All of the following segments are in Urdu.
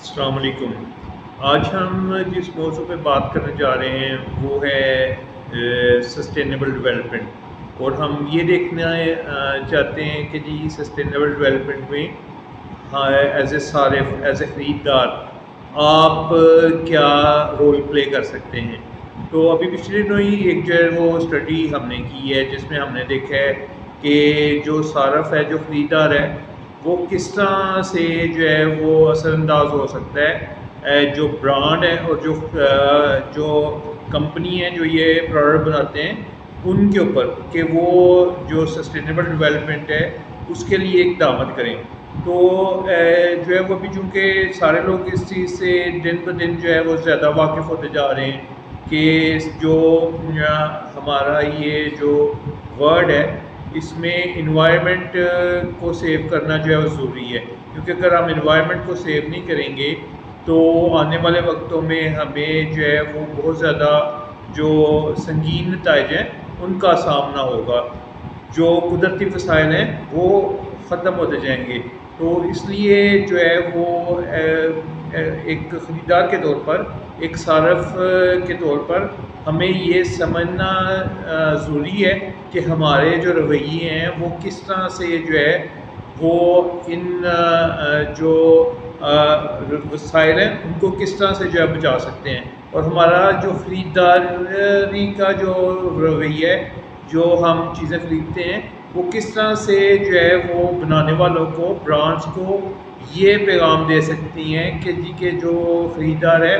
السلام علیکم۔ آج ہم جس موضوع پہ بات کرنے جا رہے ہیں وہ ہے سسٹینیبل ڈیولپمنٹ، اور ہم یہ دیکھنا چاہتے ہیں کہ جی سسٹینیبل ڈیولپمنٹ میں ایز اے صارف، ایز اے خریدار آپ کیا رول پلے کر سکتے ہیں۔ تو ابھی پچھلے دنوں ہی ایک جو ہے وہ اسٹڈی ہم نے کی ہے جس میں ہم نے دیکھا ہے کہ جو صارف ہے، جو خریدار ہے، وہ کس طرح سے جو ہے وہ اثر انداز ہو سکتا ہے جو برانڈ ہے اور جو کمپنی ہے جو یہ پروڈکٹ بناتے ہیں ان کے اوپر، کہ وہ جو سسٹینیبل ڈیولپمنٹ ہے اس کے لیے اقدامات کریں۔ تو جو ہے وہ بھی چونکہ سارے لوگ اس چیز سے دن بہ دن جو ہے وہ زیادہ واقف ہوتے جا رہے ہیں کہ جو ہمارا یہ جو ورڈ ہے اس میں انوائرمنٹ کو سیو کرنا جو ہے وہ ضروری ہے، کیونکہ اگر ہم انوائرمنٹ کو سیو نہیں کریں گے تو آنے والے وقتوں میں ہمیں جو ہے وہ بہت زیادہ جو سنگین نتائج ہیں ان کا سامنا ہوگا۔ جو قدرتی وسائل ہیں وہ ختم ہوتے جائیں گے۔ تو اس لیے جو ہے وہ ایک خریدار کے طور پر، ایک صارف کے طور پر ہمیں یہ سمجھنا ضروری ہے کہ ہمارے جو رویے ہیں وہ کس طرح سے جو ہے وہ ان جو وسائل ہیں ان کو کس طرح سے جو ہے بچا سکتے ہیں، اور ہمارا جو خریداری کا جو رویہ ہے، جو ہم چیزیں خریدتے ہیں، وہ کس طرح سے جو ہے وہ بنانے والوں کو، برانڈز کو یہ پیغام دے سکتی ہیں کہ جی کہ جو خریدار ہے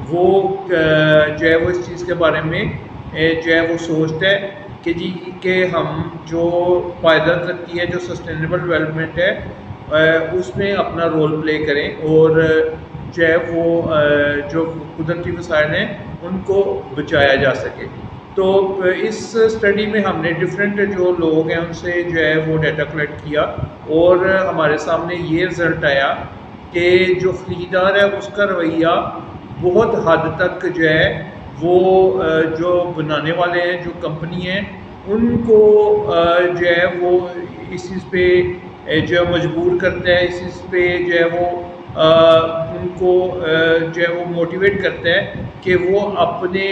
وہ جو ہے وہ اس چیز کے بارے میں جو ہے وہ سوچتا ہے کہ جی کہ ہم جو پائیدار ترقی ہے، جو سسٹینیبل ڈیولپمنٹ ہے، اس میں اپنا رول پلے کریں، اور جو ہے وہ جو قدرتی وسائل ہیں ان کو بچایا جا سکے۔ تو اس اسٹڈی میں ہم نے ڈفرینٹ جو لوگ ہیں ان سے جو ہے وہ ڈیٹا کلیکٹ کیا، اور ہمارے سامنے یہ رزلٹ آیا کہ جو خریدار ہے اس کا رویہ بہت حد تک جو ہے وہ جو بنانے والے ہیں، جو کمپنی ہیں، ان کو جو ہے وہ اس چیز پہ جو ہے مجبور کرتا ہے، اس چیز پہ جو ہے وہ ان کو جو ہے وہ موٹیویٹ کرتا ہے کہ وہ اپنے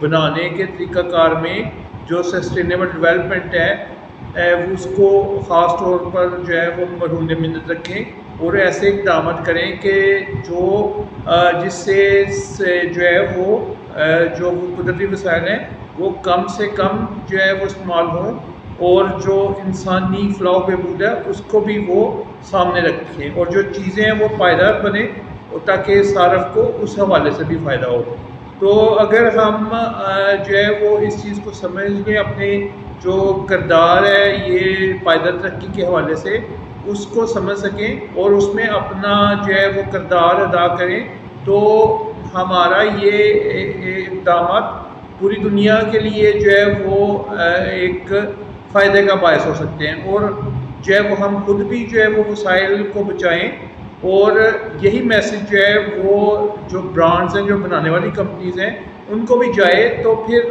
بنانے کے طریقہ کار میں جو سسٹینیبل ڈیولپمنٹ ہے اس کو خاص طور پر جو ہے وہ مرہون منت رکھیں، اور ایسے اقدامات کریں کہ جو جس سے جو ہے وہ جو قدرتی وسائل ہیں وہ کم سے کم جو ہے وہ استعمال ہوں، اور جو انسانی فلاح و بہبود ہے اس کو بھی وہ سامنے رکھیں، اور جو چیزیں ہیں وہ پائیدار بنیں تاکہ صارف کو اس حوالے سے بھی فائدہ ہو۔ تو اگر ہم جو ہے وہ اس چیز کو سمجھ لیں، اپنے جو کردار ہے یہ پائیدار ترقی کے حوالے سے اس کو سمجھ سکیں اور اس میں اپنا جو ہے وہ کردار ادا کریں، تو ہمارا یہ اقدامات پوری دنیا کے لیے جو ہے وہ ایک فائدے کا باعث ہو سکتے ہیں، اور جو ہے وہ ہم خود بھی جو ہے وہ وسائل کو بچائیں، اور یہی میسج جو ہے وہ جو برانڈز ہیں، جو بنانے والی کمپنیز ہیں، ان کو بھی جائے، تو پھر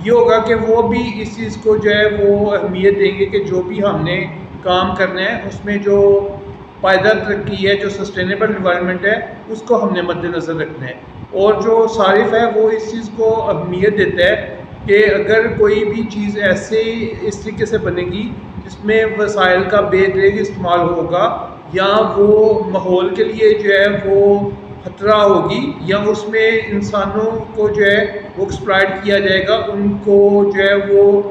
یہ ہوگا کہ وہ بھی اس چیز کو جو ہے وہ اہمیت دیں گے کہ جو بھی ہم نے کام کرنا ہے اس میں جو پائیدار ترقی ہے، جو سسٹینیبل ڈیولپمنٹ ہے، اس کو ہم نے مد نظر رکھنا ہے۔ اور جو صارف ہے وہ اس چیز کو اہمیت دیتا ہے کہ اگر کوئی بھی چیز ایسے اس طریقے سے بنے گی جس میں وسائل کا بے دریغ استعمال ہوگا، یا وہ ماحول کے لیے جو ہے وہ خطرہ ہوگی، یا اس میں انسانوں کو جو ہے وہ ایکسپلائٹ کیا جائے گا، ان کو جو ہے وہ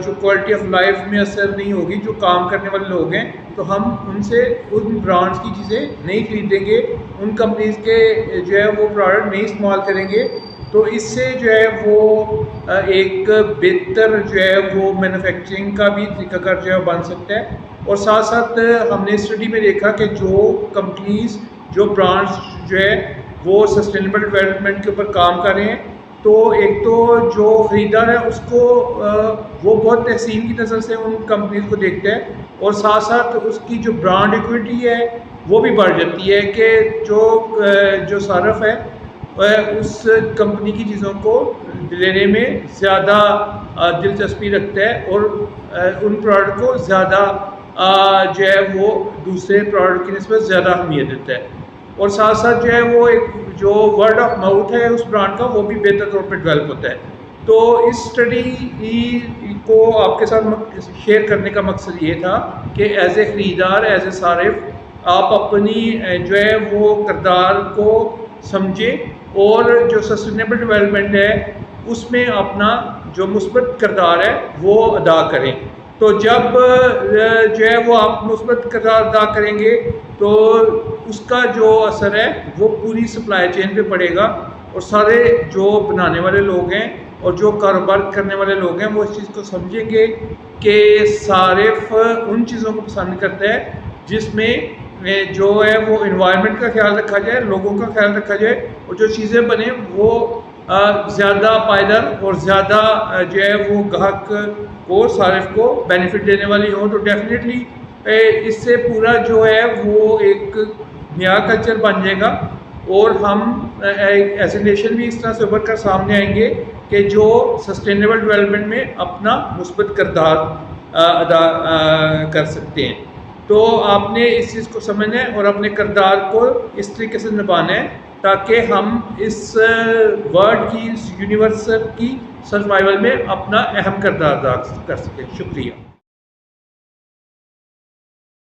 جو کوالٹی آف لائف میں اثر نہیں ہوگی، جو کام کرنے والے لوگ ہیں، تو ہم ان سے ان برانڈز کی چیزیں نہیں خریدیں گے، ان کمپنیز کے جو ہے وہ پروڈکٹ نہیں استعمال کریں گے۔ تو اس سے جو ہے وہ ایک بہتر جو ہے وہ مینوفیکچرنگ کا بھی طریقہ کار جو ہے بن سکتا ہے۔ اور ساتھ ساتھ ہم نے اسٹڈی میں دیکھا کہ جو کمپنیز، جو برانڈز جو ہے وہ سسٹینیبل ڈیولپمنٹ کے اوپر کام کر رہے ہیں، تو ایک تو جو خریدار ہے اس کو وہ بہت تحسین کی نظر سے ان کمپنیز کو دیکھتا ہے، اور ساتھ ساتھ اس کی جو برانڈ ایکویٹی ہے وہ بھی بڑھ جاتی ہے کہ جو صارف ہے اس کمپنی کی چیزوں کو لینے میں زیادہ دلچسپی رکھتا ہے، اور ان پروڈکٹ کو زیادہ جو ہے وہ دوسرے پروڈکٹ کی نسبت زیادہ اہمیت دیتا ہے۔ اور ساتھ ساتھ جو ہے وہ ایک جو ورڈ آف ماؤتھ ہے اس برانڈ کا وہ بھی بہتر طور پہ ڈیولپ ہوتا ہے. تو اس اسٹڈی کو آپ کے ساتھ شیئر کرنے کا مقصد یہ تھا کہ ایز اے خریدار، ایز اے صارف آپ اپنی جو ہے وہ کردار کو سمجھیں اور جو سسٹینیبل ڈیولپمنٹ ہے اس میں اپنا جو مثبت کردار ہے وہ ادا کریں. تو جب جو ہے وہ آپ مثبت کردار ادا کریں گے تو اس کا جو اثر ہے وہ پوری سپلائی چین پہ پڑے گا، اور سارے جو بنانے والے لوگ ہیں اور جو کاروبار کرنے والے لوگ ہیں وہ اس چیز کو سمجھیں گے کہ صارف ان چیزوں کو پسند کرتا ہے جس میں جو ہے وہ انوائرمنٹ کا خیال رکھا جائے، لوگوں کا خیال رکھا جائے، اور جو چیزیں بنیں وہ زیادہ پائیدار اور زیادہ جو ہے وہ گاہک کو، صارف کو بینیفٹ دینے والی ہوں. تو ڈیفینیٹلی اس سے پورا جو ہے وہ ایک نیا کلچر بن جائے گا، اور ہم ایز اے نیشن بھی اس طرح سے ابھر کر سامنے آئیں گے کہ جو سسٹینیبل ڈیولپمنٹ میں اپنا مثبت کردار ادا کر سکتے ہیں. تو آپ نے اس چیز کو سمجھنا ہے اور اپنے کردار کو اس طریقے سے نبھانا ہے تاکہ ہم اس ورلڈ کی، اس یونیورس کی سروائیول میں اپنا اہم کردار ادا کر سکیں. شکریہ.